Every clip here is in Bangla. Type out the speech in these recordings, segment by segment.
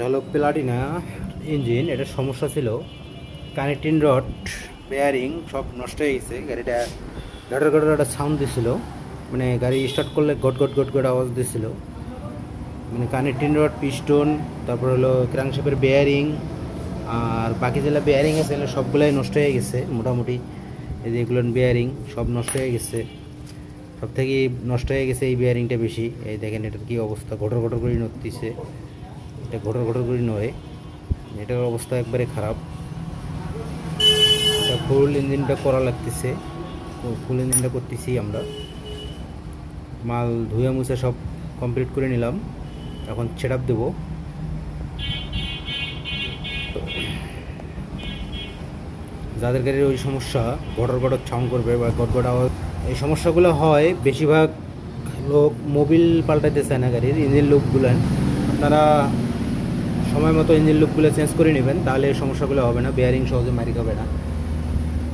এটা হলো প্লাটিনা ইঞ্জিন। এটা সমস্যা ছিল, কানেক্টিং রড বেয়ারিং সব নষ্ট হয়ে গেছে। গাড়িটা ঘটার ঘটার একটা সাউন্ড দিছিল, মানে গাড়ি স্টার্ট করলে গট গট গট গট আওয়াজ দিছিল। মানে কানেক্টিং রড, পিস্টন, তারপর হলো ক্রাংশাফের বেয়ারিং, আর বাকি যেগুলো বেয়ারিং আছে এগুলো সবগুলাই নষ্ট হয়ে গেছে মোটামুটি। এই যে এগুলো বেয়ারিং সব নষ্ট হয়ে গেছে, সব থেকে নষ্ট হয়ে গেছে এই বেয়ারিংটা বেশি। এই দেখেন এটার কী অবস্থা, ঘটর ঘটর করে নড়তেছে। এটা ঘটর ঘটর করে নয়, এটার অবস্থা একবারে খারাপ। এটা ফুল ইঞ্জিনটা করা লাগতেছে, ফুল ইঞ্জিনটা করতেছি আমরা। মাল ধুয়ে মুছে সব কমপ্লিট করে নিলাম, এখন সেট আপ দেবো। যাদের গাড়ির ওই সমস্যা, গটর গটর ছাউন্ড করবে বা গটগট আওয়াজ, এই সমস্যাগুলো হয় বেশিরভাগ লোক মোবিল পাল্টাইতে চায় না গাড়ির ইঞ্জিন লুপগুলো। আপনারা সময় মতো ইঞ্জিন লুপগুলো চেঞ্জ করে নেবেন, তাহলে এই সমস্যাগুলো হবে না, বেয়ারিং সহজে মারি খাবে না।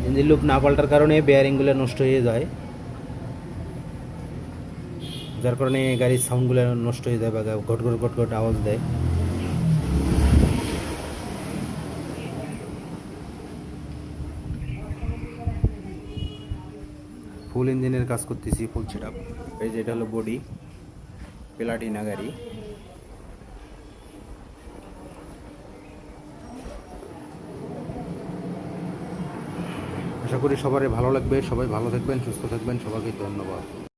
ইঞ্জিন লুপ না পাল্টার কারণে বেয়ারিংগুলো নষ্ট হয়ে যায়, যার কারণে গাড়ির সাউন্ডগুলো নষ্ট হয়ে যায় বা ঘট ঘট ঘট ঘট আওয়াজ দেয়। ফুল ইঞ্জিনের কাজ করতেছি, ফুল সেট আপ। এই যে এটা হলো বডি, প্লাটিনা গাড়ি। আশা করি সবারই ভালো লাগবে, সবাই ভালো থাকবেন, সুস্থ থাকবেন, সবাইকে ধন্যবাদ।